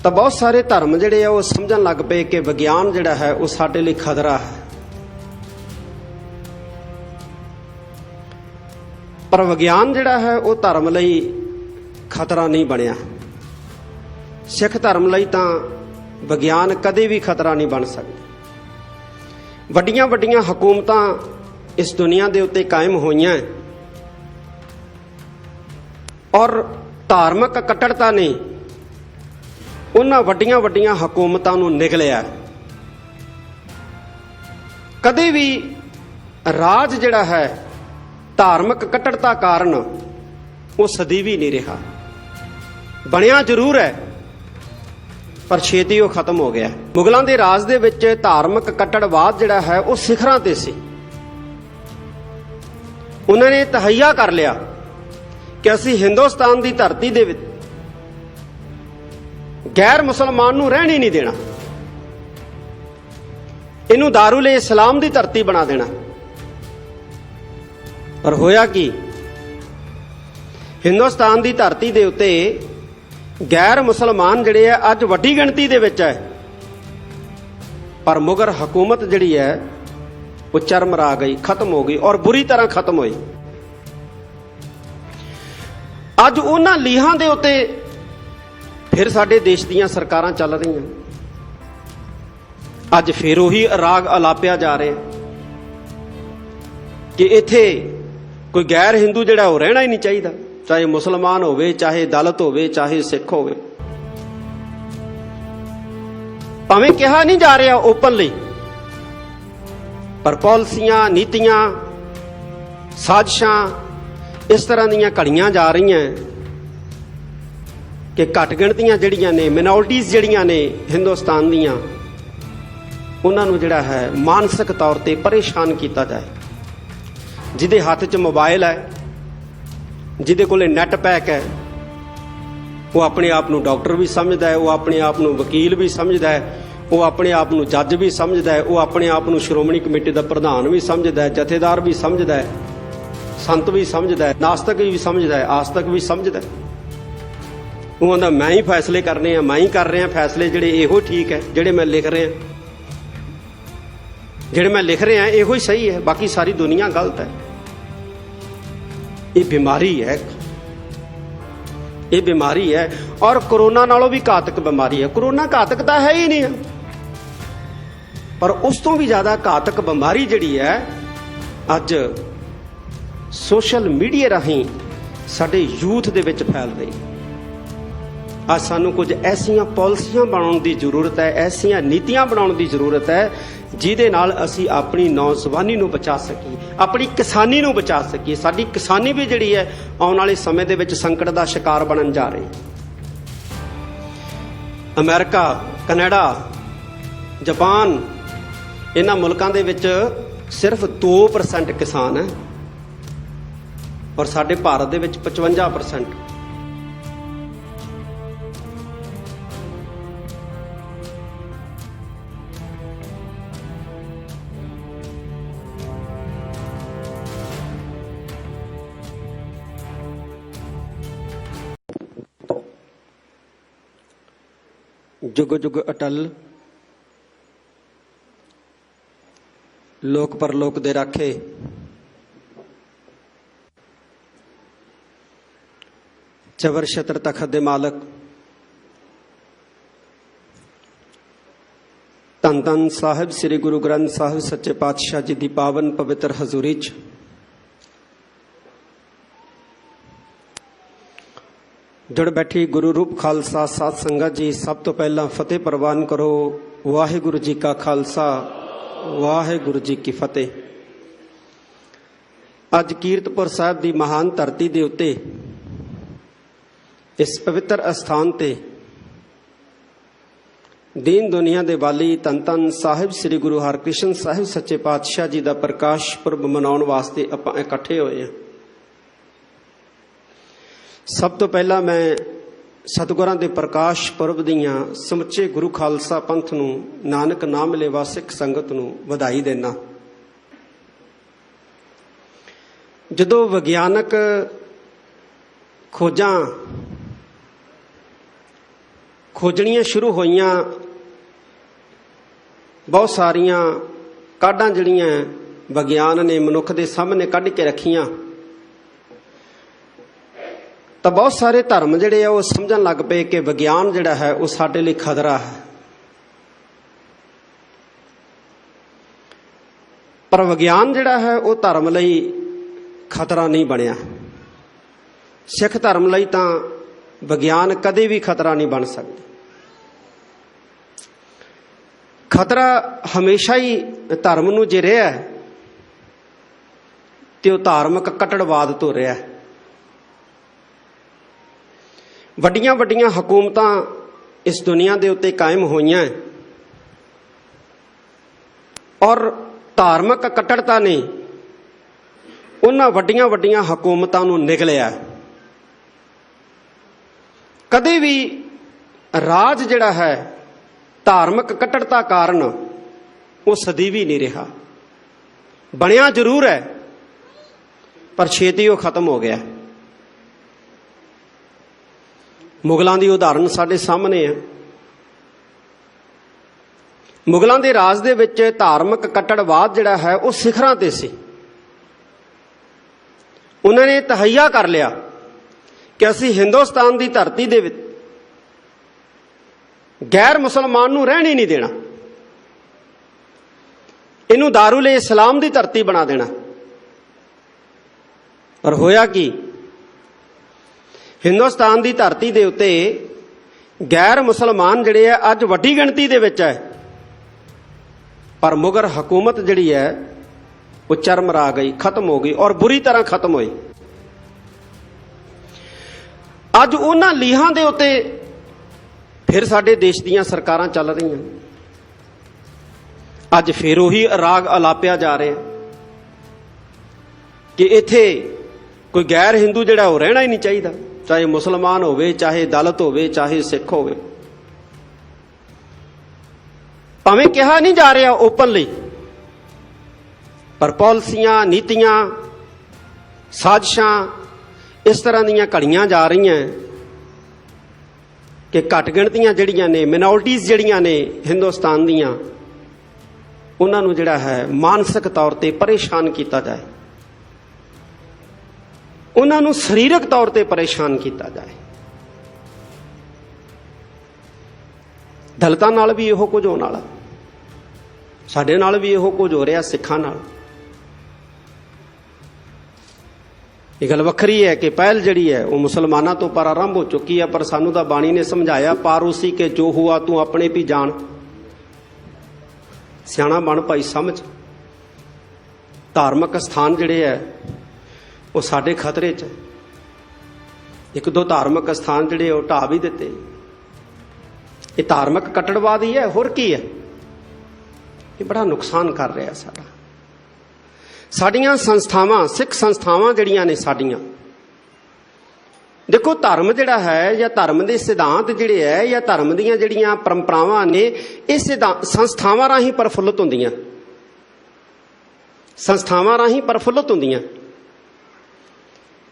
ਤਾਂ ਬਹੁਤ ਸਾਰੇ ਧਰਮ ਜਿਹੜੇ ਆ ਉਹ ਸਮਝਣ ਲੱਗ ਪਏ ਕਿ ਵਿਗਿਆਨ ਜਿਹੜਾ ਹੈ ਉਹ ਸਾਡੇ ਲਈ ਖਤਰਾ ਹੈ। ਪਰ ਵਿਗਿਆਨ ਜਿਹੜਾ ਹੈ ਉਹ ਧਰਮ ਲਈ ਖਤਰਾ ਨਹੀਂ ਬਣਿਆ। ਸਿੱਖ ਧਰਮ ਲਈ ਤਾਂ ਵਿਗਿਆਨ ਕਦੇ ਵੀ ਖਤਰਾ ਨਹੀਂ ਬਣ ਸਕਦਾ। ਵੱਡੀਆਂ ਵੱਡੀਆਂ ਹਕੂਮਤਾਂ ਇਸ ਦੁਨੀਆ ਦੇ ਉੱਤੇ ਕਾਇਮ ਹੋਈਆਂ ਔਰ ਧਾਰਮਿਕ ਕੱਟੜਤਾ ਨੇ ਉਹਨਾਂ ਵੱਡੀਆਂ ਵੱਡੀਆਂ ਹਕੂਮਤਾਂ ਨੂੰ ਨਿਗਲਿਆ। ਕਦੇ ਵੀ ਰਾਜ ਜਿਹੜਾ ਹੈ ਧਾਰਮਿਕ ਕੱਟੜਤਾ ਕਾਰਨ ਉਹ ਸਦੀਵੀ ਨਹੀਂ ਰਿਹਾ। ਬਣਿਆ ਜ਼ਰੂਰ ਹੈ ਪਰ ਛੇਤੀ ਉਹ ਖਤਮ ਹੋ ਗਿਆ। ਮੁਗਲਾਂ ਦੇ ਰਾਜ ਦੇ ਵਿੱਚ ਧਾਰਮਿਕ ਕੱਟੜਵਾਦ ਜਿਹੜਾ ਹੈ ਉਹ ਸਿਖਰਾਂ ਤੇ ਸੀ। ਉਹਨਾਂ ਨੇ ਤਹੱਈਆ ਕਰ ਲਿਆ ਕਿ ਅਸੀਂ ਹਿੰਦੁਸਤਾਨ ਦੀ ਧਰਤੀ ਦੇ ਵਿੱਚ ਗੈਰ ਮੁਸਲਮਾਨ ਨੂੰ ਰਹਿਣ ਹੀ ਨਹੀਂ ਦੇਣਾ, ਇਹਨੂੰ ਦਾਰੁਲ ਇਸਲਾਮ ਦੀ ਧਰਤੀ ਬਣਾ ਦੇਣਾ। ਪਰ ਹੋਇਆ ਕੀ, ਹਿੰਦੁਸਤਾਨ ਦੀ ਧਰਤੀ ਦੇ ਉੱਤੇ ਗੈਰ ਮੁਸਲਮਾਨ ਜਿਹੜੇ ਆ ਅੱਜ ਵੱਡੀ ਗਿਣਤੀ ਦੇ ਵਿੱਚ ਹੈ, ਪਰ ਮੁਗਲ ਹਕੂਮਤ ਜਿਹੜੀ ਹੈ ਉਹ ਚਰਮਰਾ ਗਈ, ਖਤਮ ਹੋ ਗਈ ਔਰ ਬੁਰੀ ਤਰ੍ਹਾਂ ਖਤਮ ਹੋਈ। ਅੱਜ ਉਹਨਾਂ ਲੀਹਾਂ ਦੇ ਉੱਤੇ ਫਿਰ ਸਾਡੇ ਦੇਸ਼ ਦੀਆਂ ਸਰਕਾਰਾਂ ਚੱਲ ਰਹੀਆਂ। ਅੱਜ ਫਿਰ ਉਹੀ ਰਾਗ ਅਲਾਪਿਆ ਜਾ ਰਿਹਾ ਕਿ ਇੱਥੇ ਕੋਈ ਗੈਰ ਹਿੰਦੂ ਜਿਹੜਾ ਉਹ ਰਹਿਣਾ ਹੀ ਨਹੀਂ ਚਾਹੀਦਾ, ਚਾਹੇ ਮੁਸਲਮਾਨ ਹੋਵੇ, ਚਾਹੇ ਦਲਿਤ ਹੋਵੇ, ਚਾਹੇ ਸਿੱਖ ਹੋਵੇ। ਭਾਵੇਂ ਕਿਹਾ ਨਹੀਂ ਜਾ ਰਿਹਾ ਓਪਨਲੀ, ਪਰ ਪਾਲਿਸੀਆਂ, ਨੀਤੀਆਂ, ਸਾਜ਼ਿਸ਼ਾਂ ਇਸ ਤਰ੍ਹਾਂ ਦੀਆਂ ਘੜੀਆਂ ਜਾ ਰਹੀਆਂ ਕਿ ਘੱਟ ਗਿਣਤੀਆਂ ਜਿਹੜੀਆਂ ਨੇ, ਮਿਨੋਰਟੀਜ਼ ਜਿਹੜੀਆਂ ਨੇ ਹਿੰਦੁਸਤਾਨ ਦੀਆਂ, ਉਹਨਾਂ ਨੂੰ ਜਿਹੜਾ ਹੈ ਮਾਨਸਿਕ ਤੌਰ ਤੇ ਪਰੇਸ਼ਾਨ ਕੀਤਾ ਜਾਏ। ਜਿਹਦੇ ਹੱਥ 'ਚ ਮੋਬਾਈਲ ਹੈ, ਜਿਹਦੇ ਕੋਲੇ ਨੈਟ ਪੈਕ ਹੈ, ਉਹ ਆਪਣੇ ਆਪ ਨੂੰ ਡਾਕਟਰ ਵੀ ਸਮਝਦਾ ਹੈ, ਉਹ ਆਪਣੇ ਆਪ ਨੂੰ ਵਕੀਲ ਵੀ ਸਮਝਦਾ ਹੈ, ਉਹ ਆਪਣੇ ਆਪ ਨੂੰ ਜੱਜ ਵੀ ਸਮਝਦਾ ਹੈ, ਉਹ ਆਪਣੇ ਆਪ ਨੂੰ ਸ਼੍ਰੋਮਣੀ ਕਮੇਟੀ ਦਾ ਪ੍ਰਧਾਨ ਵੀ ਸਮਝਦਾ ਹੈ, ਜਥੇਦਾਰ ਵੀ ਸਮਝਦਾ ਹੈ, ਸੰਤ ਵੀ ਸਮਝਦਾ ਹੈ, ਨਾਸਤਕ ਵੀ ਸਮਝਦਾ ਹੈ, ਆਸਤਕ ਵੀ ਸਮਝਦਾ ਹੈ। ਉਹ ਕਹਿੰਦਾ ਮੈਂ ਹੀ ਫੈਸਲੇ ਕਰਨੇ ਆ, ਮੈਂ ਹੀ ਕਰ ਰਿਹਾ ਫੈਸਲੇ, ਜਿਹੜੇ ਇਹੋ ਠੀਕ ਹੈ, ਜਿਹੜੇ ਮੈਂ ਲਿਖ ਰਿਹਾ, ਜਿਹੜੇ ਮੈਂ ਲਿਖ ਰਿਹਾ ਇਹੋ ਹੀ ਸਹੀ ਹੈ, ਬਾਕੀ ਸਾਰੀ ਦੁਨੀਆ ਗਲਤ ਹੈ। ਇਹ ਬਿਮਾਰੀ ਹੈ, ਇਹ ਬਿਮਾਰੀ ਹੈ ਔਰ ਕੋਰੋਨਾ ਨਾਲੋਂ ਵੀ ਘਾਤਕ ਬਿਮਾਰੀ ਹੈ। ਕੋਰੋਨਾ ਘਾਤਕ ਤਾਂ ਹੈ ਹੀ ਨਹੀਂ, ਪਰ ਉਸ ਤੋਂ ਵੀ ਜ਼ਿਆਦਾ ਘਾਤਕ ਬਿਮਾਰੀ ਜਿਹੜੀ ਹੈ ਅੱਜ ਸੋਸ਼ਲ ਮੀਡੀਆ ਰਾਹੀਂ ਸਾਡੇ ਯੂਥ ਦੇ ਵਿੱਚ ਫੈਲ ਰਹੀ। ਅੱਜ ਸਾਨੂੰ ਕੁਝ ਐਸੀਆਂ ਪਾਲਿਸੀਆਂ ਬਣਾਉਣ ਦੀ ਜ਼ਰੂਰਤ ਹੈ, ਐਸੀਆਂ ਨੀਤੀਆਂ ਬਣਾਉਣ ਦੀ ਜ਼ਰੂਰਤ ਹੈ ਜਿਹਦੇ ਨਾਲ ਅਸੀਂ ਆਪਣੀ ਨੌਜਵਾਨੀ ਨੂੰ ਬਚਾ ਸਕੀਏ, ਆਪਣੀ ਕਿਸਾਨੀ ਨੂੰ ਬਚਾ ਸਕੀਏ। ਸਾਡੀ ਕਿਸਾਨੀ ਵੀ ਜਿਹੜੀ ਹੈ ਆਉਣ ਵਾਲੇ ਸਮੇਂ ਦੇ ਵਿੱਚ ਸੰਕਟ ਦਾ ਸ਼ਿਕਾਰ ਬਣਨ ਜਾ ਰਹੀ। ਅਮਰੀਕਾ, ਕੈਨੇਡਾ, ਜਾਪਾਨ, ਇਹਨਾਂ ਮੁਲਕਾਂ ਦੇ ਵਿੱਚ ਸਿਰਫ 2% ਕਿਸਾਨ ਹੈ ਔਰ ਸਾਡੇ ਭਾਰਤ ਦੇ ਵਿੱਚ 55%। जुग जुग अटल, लोक परलोक दे राखे, चवर छत्र तखत दे मालक, धन धन साहिब श्री गुरु ग्रंथ साहिब सच्चे पातशाह जी की पावन पवित्र हजूरी च जुड़ बैठी गुरु रूप खालसा साध संगत जी। सब तो पहला फतेह प्रवान करो। वाहिगुरु जी का खालसा, वाहिगुरु जी की फतेह। अज कीरतपुर साहब की महान धरती के उत्ते इस पवित्र अस्थान ते दीन दुनिया के वाली धन धन साहिब श्री गुरु हरकृष्ण साहिब सच्चे पातशाह जी का प्रकाश पुरब मनाउण वास्ते आपां इकट्ठे होए हैं। सब तो पहला मैं सतगुरां दे प्रकाश पुरब दीआं समुचे गुरु खालसा पंथ नूं, नानक नाम लेवा सिख संगत नूं वधाई देना। जदों विग्यानक खोजणियां शुरू होईयां, बहुत सारियां काढां जिहड़ियां विग्यान ने मनुख दे सामने कढ के रखियां, तो बहुत सारे धर्म जिहड़े आ वो समझण लग पे कि विग्यान जिहड़ा है वो साडे लई खतरा है। पर विग्यान जिहड़ा है वो धर्म लई खतरा नहीं बनिया। सिख धर्म लई तां विग्यान कदे भी खतरा नहीं बन सकदा। खतरा हमेशा ही धर्म नूं जे रहा है ते ओह धार्मिक कट्टड़वाद तो रहा है। वड्डियां वड्डियां हुकूमतां इस दुनिया दे उत्ते कायम होईयां और धार्मिक कट्टड़ता ने उन्हां वड्डियां वड्डियां हुकूमतां नूं निगलिया। कदे भी राज जिहड़ा है धार्मिक कट्टड़ता कारण वो सਦੀवी नहीं रहा। बनिया जरूर है पर छेती वो खत्म हो गया। मुगलों की उदाहरण साडे सामने है। मुगलों के राज दे विच धार्मिक कट्टड़वाद जिहड़ा है वो सिखरां ते सी। उन्होंने तहैया कर लिया कि असीं हिंदुस्तान की धरती दे विच गैर मुसलमान नूं रहण ही नहीं देना, इनू दारुले इस्लाम की धरती बना देना। और होया कि हिंदुस्तान की धरती दे उत्ते गैर मुसलमान जिहड़े है अज वड्डी गिणती दे विच है, पर मुगल हुकूमत जिहड़ी है वो चरमरा गई, खत्म हो गई और बुरी तरह खत्म हुई। अज उन्हां लीहां दे उत्ते फिर साडे देश दीयां सरकारां चल रही हैं। अज फिर उही राग अलापिया जा रहे हैं कि इत्थे कोई गैर हिंदू जिहड़ा वो रहना ही नहीं चाहिए, चाहे मुसलमान होवे, चाहे दलित होवे, चाहे सिख होवे। भावें कहा नहीं जा रहा ओपनली, पर पॉलिसियां, नीतियां, साजिशां इस तरह दीयां घड़ियां जा रही हैं कि घट गिणतियां जिहड़ियां ने, मिनोरिटीज़ जिहड़ियां ने हिंदुस्तान दीयां, उन्हां नूं जिहड़ा है मानसिक तौर ते परेशान किया जाए, उन्हां नूं सरीरक तौर ते परेशान किया जाए। दलितां नाल भी इहो कुछ होण वाला, साडे नाल भी इहो कुछ हो रहा, सिखां नाल। ये गल वखरी है कि पहल जिहड़ी है वो मुसलमानों तो पर आरंभ हो चुकी है, पर सानू तां बाणी ने समझाया, पारूसी के जो हुआ तू अपने भी जान। सियाणा बन भाई समझ। धार्मिक स्थान जिहड़े है वो साडे खतरे च। एक दो धार्मिक स्थान जिहड़े वो ढा भी दिते। ये धार्मिक कट्टड़वाद ही है, होर की है। ये बड़ा नुकसान कर रहा साडा। साडियां संस्थावां, सिख संस्थावां जिहड़ियां ने साडियां, देखो धर्म जिहड़ा है या धर्म दे सिद्धांत जिहड़े है या धर्म दीयां जिहड़ियां परंपरावां ने, ये सिद्धांत संस्थावां राहीं प्रफुल्लित हुंदियां, संस्थावां राहीं प्रफुल्लित हुंदियां।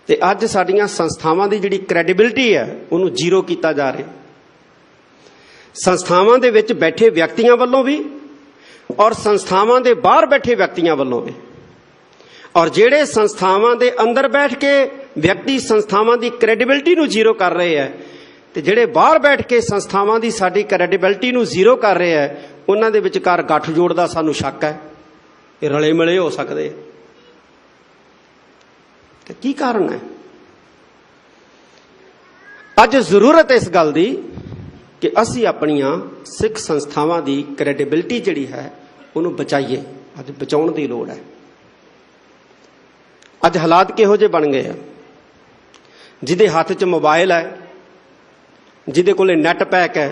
ते अज साडियां संस्थावां दी जिहड़ी क्रेडिबिलिटी है उहनूं जीरो कीता जा रहा। संस्थावां दे विच बैठे व्यक्तियां वल्लों भी और संस्थावां दे बाहर बैठे व्यक्तियां वल्लों भी, और ਜਿਹੜੇ ਸੰਸਥਾਵਾਂ ਦੇ ਅੰਦਰ बैठ के व्यक्ति संस्थावां ਦੀ क्रेडिबिलिटी ਨੂੰ जीरो कर रहे हैं, ਤੇ ਜਿਹੜੇ ਬਾਹਰ बैठ के संस्थावां ਦੀ ਸਾਡੀ क्रेडिबिलिटी ਨੂੰ जीरो कर रहे हैं, ਉਹਨਾਂ ਦੇ ਵਿਚਕਾਰ ਗੱਠਜੋੜ ਦਾ ਸਾਨੂੰ ਸ਼ੱਕ ਹੈ। ਇਹ ਰਲੇ ਮਿਲੇ ਹੋ ਸਕਦੇ ਤੇ ਕੀ ਕਾਰਨ ਹੈ? ਅੱਜ ਜ਼ਰੂਰਤ ਇਸ ਗੱਲ ਦੀ ਕਿ ਅਸੀਂ ਆਪਣੀਆਂ ਸਿੱਖ ਸੰਸਥਾਵਾਂ ਦੀ क्रेडिबिलिटी ਜਿਹੜੀ ਹੈ ਉਹਨੂੰ ਬਚਾਈਏ। ਅੱਜ ਬਚਾਉਣ ਦੀ ਲੋੜ ਹੈ। ਅੱਜ ਹਾਲਾਤ ਕਿਹੋ ਜਿਹੇ ਬਣ ਗਏ ਆ, ਜਿਹਦੇ ਹੱਥ 'ਚ ਮੋਬਾਈਲ ਹੈ, ਜਿਹਦੇ ਕੋਲੇ ਨੈਟ ਪੈਕ ਹੈ,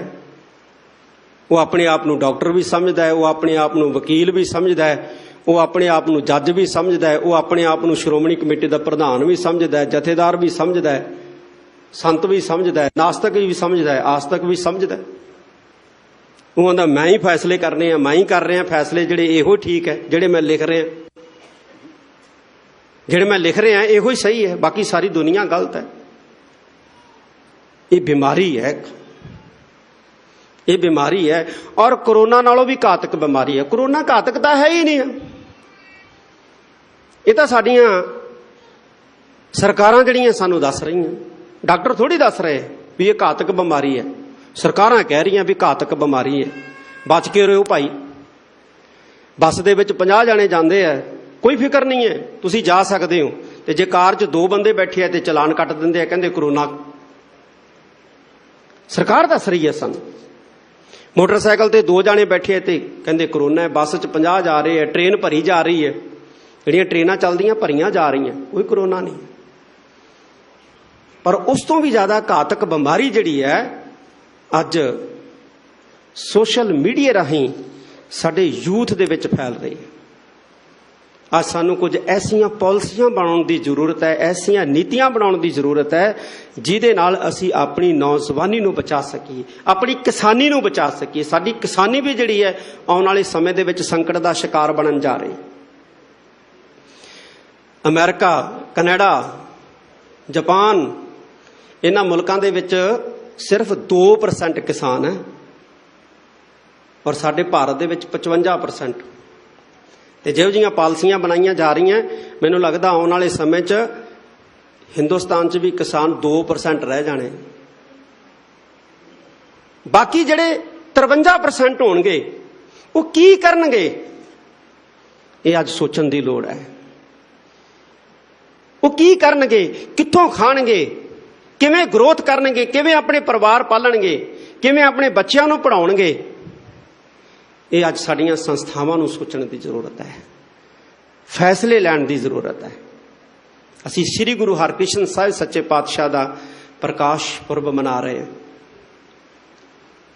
ਉਹ ਆਪਣੇ ਆਪ ਨੂੰ ਡਾਕਟਰ ਵੀ ਸਮਝਦਾ ਹੈ, ਉਹ ਆਪਣੇ ਆਪ ਨੂੰ ਵਕੀਲ ਵੀ ਸਮਝਦਾ ਹੈ, ਉਹ ਆਪਣੇ ਆਪ ਨੂੰ ਜੱਜ ਵੀ ਸਮਝਦਾ ਹੈ, ਉਹ ਆਪਣੇ ਆਪ ਨੂੰ ਸ਼੍ਰੋਮਣੀ ਕਮੇਟੀ ਦਾ ਪ੍ਰਧਾਨ ਵੀ ਸਮਝਦਾ ਹੈ, ਜਥੇਦਾਰ ਵੀ ਸਮਝਦਾ ਹੈ, ਸੰਤ ਵੀ ਸਮਝਦਾ ਹੈ, ਨਾਸਤਕ ਵੀ ਸਮਝਦਾ ਹੈ, ਆਸਤਕ ਵੀ ਸਮਝਦਾ ਹੈ। ਉਹ ਕਹਿੰਦਾ ਮੈਂ ਹੀ ਫੈਸਲੇ ਕਰਨੇ ਆ, ਮੈਂ ਹੀ ਕਰ ਰਿਹਾ ਫੈਸਲੇ, ਜਿਹੜੇ ਇਹੋ ਠੀਕ ਹੈ, ਜਿਹੜੇ ਮੈਂ ਲਿਖ ਰਿਹਾ, ਜਿਹੜੇ ਮੈਂ ਲਿਖ ਰਿਹਾ ਇਹੋ ਹੀ ਸਹੀ ਹੈ, ਬਾਕੀ ਸਾਰੀ ਦੁਨੀਆ ਗਲਤ ਹੈ। ਇਹ ਬਿਮਾਰੀ ਹੈ। ਇਹ ਬਿਮਾਰੀ ਹੈ ਔਰ ਕੋਰੋਨਾ ਨਾਲੋਂ ਵੀ ਘਾਤਕ ਬਿਮਾਰੀ ਹੈ। ਕੋਰੋਨਾ ਘਾਤਕ ਤਾਂ ਹੈ ਹੀ ਨਹੀਂ, ਇਹ ਤਾਂ ਸਾਡੀਆਂ ਸਰਕਾਰਾਂ ਜਿਹੜੀਆਂ ਸਾਨੂੰ ਦੱਸ ਰਹੀਆਂ, ਡਾਕਟਰ ਥੋੜੀ ਦੱਸ ਰਹੇ ਵੀ ਇਹ ਘਾਤਕ ਬਿਮਾਰੀ ਹੈ। ਸਰਕਾਰਾਂ ਕਹਿ ਰਹੀਆਂ ਵੀ ਘਾਤਕ ਬਿਮਾਰੀ ਹੈ, ਬਚ ਕੇ ਰਹੋ ਭਾਈ। ਬੱਸ ਦੇ ਵਿੱਚ 50 ਜਾਣੇ ਜਾਂਦੇ ਆ, ਕੋਈ ਫਿਕਰ ਨਹੀਂ ਹੈ, ਤੁਸੀਂ ਜਾ ਸਕਦੇ ਹੋ। ਤੇ ਜੇ ਕਾਰ 'ਚ 2 ਬੰਦੇ ਬੈਠੇ ਆ ਤੇ ਚਲਾਨ ਕੱਟ ਦਿੰਦੇ ਆ, ਕਹਿੰਦੇ ਕੋਰੋਨਾ। ਸਰਕਾਰ ਦੱਸ ਰਹੀ ਹੈ ਸਾਨੂੰ। ਮੋਟਰਸਾਈਕਲ ਤੇ 2 ਜਾਣੇ ਬੈਠੇ ਆ ਤੇ ਕਹਿੰਦੇ ਕੋਰੋਨਾ ਹੈ। ਬੱਸ 'ਚ 50 ਜਾ ਰਹੇ ਆ, ਟ੍ਰੇਨ ਭਰੀ ਜਾ ਰਹੀ ਹੈ, ਜਿਹੜੀਆਂ ਟ੍ਰੇਨਾਂ ਚੱਲਦੀਆਂ ਭਰੀਆਂ ਜਾ ਰਹੀਆਂ, ਕੋਈ ਕੋਰੋਨਾ ਨਹੀਂ। ਪਰ ਉਸ ਤੋਂ ਵੀ ਜ਼ਿਆਦਾ ਘਾਤਕ ਬਿਮਾਰੀ ਜਿਹੜੀ ਹੈ ਅੱਜ ਸੋਸ਼ਲ ਮੀਡੀਆ ਰਾਹੀਂ ਸਾਡੇ ਯੂਥ ਦੇ ਵਿੱਚ ਫੈਲ ਰਹੀ ਹੈ। ਅੱਜ ਸਾਨੂੰ ਕੁਝ ਐਸੀਆਂ ਪਾਲਿਸੀਆਂ ਬਣਾਉਣ ਦੀ ਜ਼ਰੂਰਤ ਹੈ, ਐਸੀਆਂ ਨੀਤੀਆਂ ਬਣਾਉਣ ਦੀ ਜ਼ਰੂਰਤ ਹੈ ਜਿਹਦੇ ਨਾਲ ਅਸੀਂ ਆਪਣੀ ਨੌਜਵਾਨੀ ਨੂੰ ਬਚਾ ਸਕੀਏ, ਆਪਣੀ ਕਿਸਾਨੀ ਨੂੰ ਬਚਾ ਸਕੀਏ। ਸਾਡੀ ਕਿਸਾਨੀ ਵੀ ਜਿਹੜੀ ਹੈ ਆਉਣ ਵਾਲੇ ਸਮੇਂ ਦੇ ਵਿੱਚ ਸੰਕਟ ਦਾ ਸ਼ਿਕਾਰ ਬਣਨ ਜਾ ਰਹੀ। ਅਮਰੀਕਾ, ਕੈਨੇਡਾ, ਜਾਪਾਨ, ਇਹਨਾਂ ਮੁਲਕਾਂ ਦੇ ਵਿੱਚ ਸਿਰਫ 2% ਕਿਸਾਨ ਹੈ ਔਰ ਸਾਡੇ ਭਾਰਤ ਦੇ ਵਿੱਚ 55%। ਤੇ ਜਿਹੋ ਜਿਹੀਆਂ ਪਾਲਿਸੀਆਂ ਬਣਾਈਆਂ ਜਾ ਰਹੀਆਂ, ਮੈਨੂੰ ਲੱਗਦਾ ਆਉਣ ਵਾਲੇ ਸਮੇਂ 'ਚ ਹਿੰਦੁਸਤਾਨ 'ਚ ਵੀ ਕਿਸਾਨ 2% ਰਹਿ ਜਾਣੇ। ਬਾਕੀ ਜਿਹੜੇ 53% ਹੋਣਗੇ ਉਹ ਕੀ ਕਰਨਗੇ, ਇਹ ਅੱਜ ਸੋਚਣ ਦੀ ਲੋੜ ਹੈ। ਉਹ ਕੀ ਕਰਨਗੇ, ਕਿੱਥੋਂ ਖਾਣਗੇ, ਕਿਵੇਂ ਗਰੋਥ ਕਰਨਗੇ, ਕਿਵੇਂ ਆਪਣੇ ਪਰਿਵਾਰ ਪਾਲਣਗੇ, ਕਿਵੇਂ ਆਪਣੇ ਬੱਚਿਆਂ ਨੂੰ ਪੜ੍ਹਾਉਣਗੇ। ਇਹ ਅੱਜ ਸਾਡੀਆਂ ਸੰਸਥਾਵਾਂ ਨੂੰ ਸੋਚਣ ਦੀ ਜ਼ਰੂਰਤ ਹੈ, ਫੈਸਲੇ ਲੈਣ ਦੀ ਜ਼ਰੂਰਤ ਹੈ। ਅਸੀਂ ਸ੍ਰੀ ਗੁਰੂ ਹਰਕ੍ਰਿਸ਼ਨ ਸਾਹਿਬ ਸੱਚੇ ਪਾਤਸ਼ਾਹ ਦਾ ਪ੍ਰਕਾਸ਼ ਪੁਰਬ ਮਨਾ ਰਹੇ ਹਾਂ।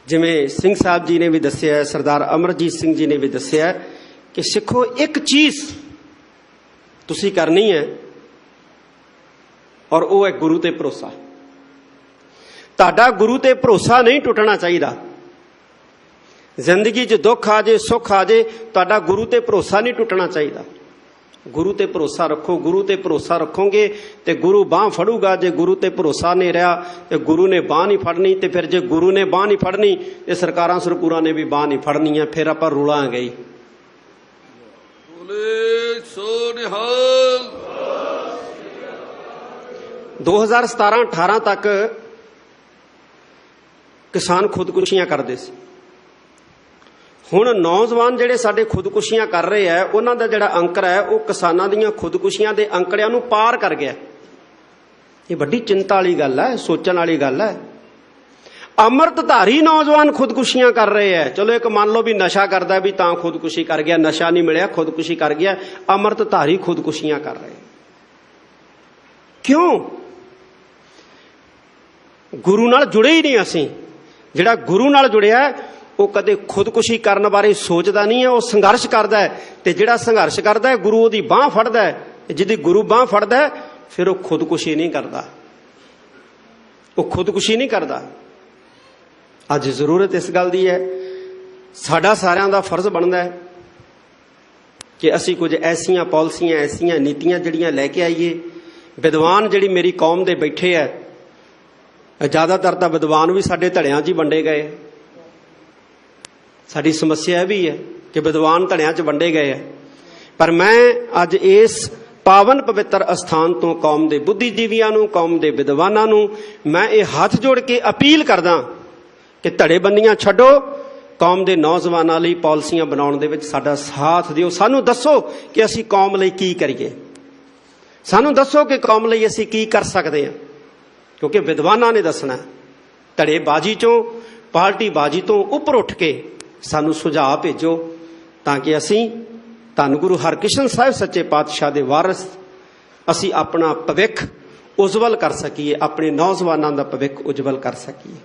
ਜਿਵੇਂ ਸਿੰਘ ਸਾਹਿਬ ਜੀ ਨੇ ਵੀ ਦੱਸਿਆ, ਸਰਦਾਰ ਅਮਰਜੀਤ ਸਿੰਘ ਜੀ ਨੇ ਵੀ ਦੱਸਿਆ ਕਿ ਸਿੱਖੋ ਇੱਕ ਚੀਜ਼ ਤੁਸੀਂ ਕਰਨੀ ਹੈ ਔਰ ਉਹ ਹੈ ਗੁਰੂ ਤੇ ਭਰੋਸਾ। ਤੁਹਾਡਾ ਗੁਰੂ ਤੇ ਭਰੋਸਾ ਨਹੀਂ ਟੁੱਟਣਾ ਚਾਹੀਦਾ। ਜ਼ਿੰਦਗੀ 'ਚ ਦੁੱਖ ਆ ਜੇ, ਸੁੱਖ ਆ ਜੇ, ਤੁਹਾਡਾ ਗੁਰੂ ਤੇ ਭਰੋਸਾ ਨਹੀਂ ਟੁੱਟਣਾ ਚਾਹੀਦਾ। ਗੁਰੂ ਤੇ ਭਰੋਸਾ ਰੱਖੋ। ਗੁਰੂ ਤੇ ਭਰੋਸਾ ਰੱਖੋਗੇ ਤੇ ਗੁਰੂ ਬਾਂਹ ਫੜੂਗਾ। ਜੇ ਗੁਰੂ ਤੇ ਭਰੋਸਾ ਨਹੀਂ ਰਿਹਾ ਤੇ ਗੁਰੂ ਨੇ ਬਾਂਹ ਨਹੀਂ ਫੜਨੀ। ਤੇ ਫਿਰ ਜੇ ਗੁਰੂ ਨੇ ਬਾਂਹ ਨਹੀਂ ਫੜਨੀ ਤੇ ਸਰਕਾਰਾਂ ਸਰਕੂਰਾਂ ਨੇ ਵੀ ਬਾਂਹ ਨਹੀਂ ਫੜਨੀ ਹੈ। ਫਿਰ ਆਪਾਂ ਰੁਲਾਂਗੇ ਹੀ। 2017-18 ਤੱਕ ਕਿਸਾਨ ਖੁਦਕੁਸ਼ੀਆਂ ਕਰਦੇ ਸੀ। ਹੁਣ ਨੌਜਵਾਨ ਜਿਹੜੇ ਸਾਡੇ ਖੁਦਕੁਸ਼ੀਆਂ ਕਰ ਰਹੇ ਆ, ਉਹਨਾਂ ਦਾ ਜਿਹੜਾ ਅੰਕੜਾ ਹੈ ਉਹ ਕਿਸਾਨਾਂ ਦੀਆਂ ਖੁਦਕੁਸ਼ੀਆਂ ਦੇ ਅੰਕੜਿਆਂ ਨੂੰ ਪਾਰ ਕਰ ਗਿਆ। ਇਹ ਵੱਡੀ ਚਿੰਤਾ ਵਾਲੀ ਗੱਲ ਹੈ, ਸੋਚਣ ਵਾਲੀ ਗੱਲ ਹੈ। ਅੰਮ੍ਰਿਤਧਾਰੀ ਨੌਜਵਾਨ ਖੁਦਕੁਸ਼ੀਆਂ ਕਰ ਰਹੇ ਆ। ਚਲੋ ਇੱਕ ਮੰਨ ਲਓ ਵੀ ਨਸ਼ਾ ਕਰਦਾ ਵੀ ਤਾਂ ਖੁਦਕੁਸ਼ੀ ਕਰ ਗਿਆ, ਨਸ਼ਾ ਨਹੀਂ ਮਿਲਿਆ ਖੁਦਕੁਸ਼ੀ ਕਰ ਗਿਆ। ਅੰਮ੍ਰਿਤਧਾਰੀ ਖੁਦਕੁਸ਼ੀਆਂ ਕਰ ਰਹੇ। ਕਿਉਂ? ਗੁਰੂ ਨਾਲ ਜੁੜੇ ਹੀ ਨਹੀਂ ਅਸੀਂ। ਜਿਹੜਾ ਗੁਰੂ ਨਾਲ ਜੁੜਿਆ ਉਹ ਕਦੇ ਖੁਦਕੁਸ਼ੀ ਕਰਨ ਬਾਰੇ ਸੋਚਦਾ ਨਹੀਂ ਹੈ, ਉਹ ਸੰਘਰਸ਼ ਕਰਦਾ ਹੈ। ਤੇ ਜਿਹੜਾ ਸੰਘਰਸ਼ ਕਰਦਾ ਹੈ ਗੁਰੂ ਉਹਦੀ ਬਾਂਹ ਫੜਦਾ ਹੈ। ਜਿਹਦੀ ਗੁਰੂ ਬਾਂਹ ਫੜਦਾ ਹੈ ਫਿਰ ਉਹ ਖੁਦਕੁਸ਼ੀ ਨਹੀਂ ਕਰਦਾ, ਉਹ ਖੁਦਕੁਸ਼ੀ ਨਹੀਂ ਕਰਦਾ। ਅੱਜ ਜ਼ਰੂਰਤ ਇਸ ਗੱਲ ਦੀ ਹੈ, ਸਾਡਾ ਸਾਰਿਆਂ ਦਾ ਫਰਜ਼ ਬਣਦਾ ਹੈ ਕਿ ਅਸੀਂ ਕੁਝ ਐਸੀਆਂ ਪਾਲਿਸੀਆਂ, ਐਸੀਆਂ ਨੀਤੀਆਂ ਜਿਹੜੀਆਂ ਲੈ ਕੇ ਆਈਏ। ਵਿਦਵਾਨ ਜਿਹੜੀ ਮੇਰੀ ਕੌਮ ਦੇ ਬੈਠੇ ਹੈ, ਜ਼ਿਆਦਾਤਰ ਤਾਂ ਵਿਦਵਾਨ ਵੀ ਸਾਡੇ ਧੜਿਆਂ 'ਚ ਹੀ ਵੰਡੇ ਗਏ। ਸਾਡੀ ਸਮੱਸਿਆ ਇਹ ਵੀ ਹੈ ਕਿ ਵਿਦਵਾਨ ਧੜਿਆਂ 'ਚ ਵੰਡੇ ਗਏ ਹੈ। ਪਰ ਮੈਂ ਅੱਜ ਇਸ ਪਾਵਨ ਪਵਿੱਤਰ ਅਸਥਾਨ ਤੋਂ ਕੌਮ ਦੇ ਬੁੱਧੀਜੀਵੀਆਂ ਨੂੰ, ਕੌਮ ਦੇ ਵਿਦਵਾਨਾਂ ਨੂੰ ਮੈਂ ਇਹ ਹੱਥ ਜੋੜ ਕੇ ਅਪੀਲ ਕਰਦਾ ਕਿ ਧੜੇਬੰਦੀਆਂ ਛੱਡੋ, ਕੌਮ ਦੇ ਨੌਜਵਾਨਾਂ ਲਈ ਪਾਲਿਸੀਆਂ ਬਣਾਉਣ ਦੇ ਵਿੱਚ ਸਾਡਾ ਸਾਥ ਦਿਓ। ਸਾਨੂੰ ਦੱਸੋ ਕਿ ਅਸੀਂ ਕੌਮ ਲਈ ਕੀ ਕਰੀਏ, ਸਾਨੂੰ ਦੱਸੋ ਕਿ ਕੌਮ ਲਈ ਅਸੀਂ ਕੀ ਕਰ ਸਕਦੇ ਹਾਂ। ਕਿਉਂਕਿ ਵਿਦਵਾਨਾਂ ਨੇ ਦੱਸਣਾ। ਧੜੇਬਾਜ਼ੀ 'ਚੋਂ, ਪਾਰਟੀਬਾਜ਼ੀ ਤੋਂ ਉੱਪਰ ਉੱਠ ਕੇ ਸਾਨੂੰ ਸੁਝਾਅ ਭੇਜੋ ਤਾਂ ਕਿ ਅਸੀਂ ਧੰਨ ਗੁਰੂ ਹਰਕ੍ਰਿਸ਼ਨ ਸਾਹਿਬ ਸੱਚੇ ਪਾਤਸ਼ਾਹ ਦੇ ਵਾਰਿਸ ਅਸੀਂ ਆਪਣਾ ਭਵਿੱਖ ਉਜਵਲ ਕਰ ਸਕੀਏ, ਆਪਣੇ ਨੌਜਵਾਨਾਂ ਦਾ ਭਵਿੱਖ ਉਜਵਲ ਕਰ ਸਕੀਏ।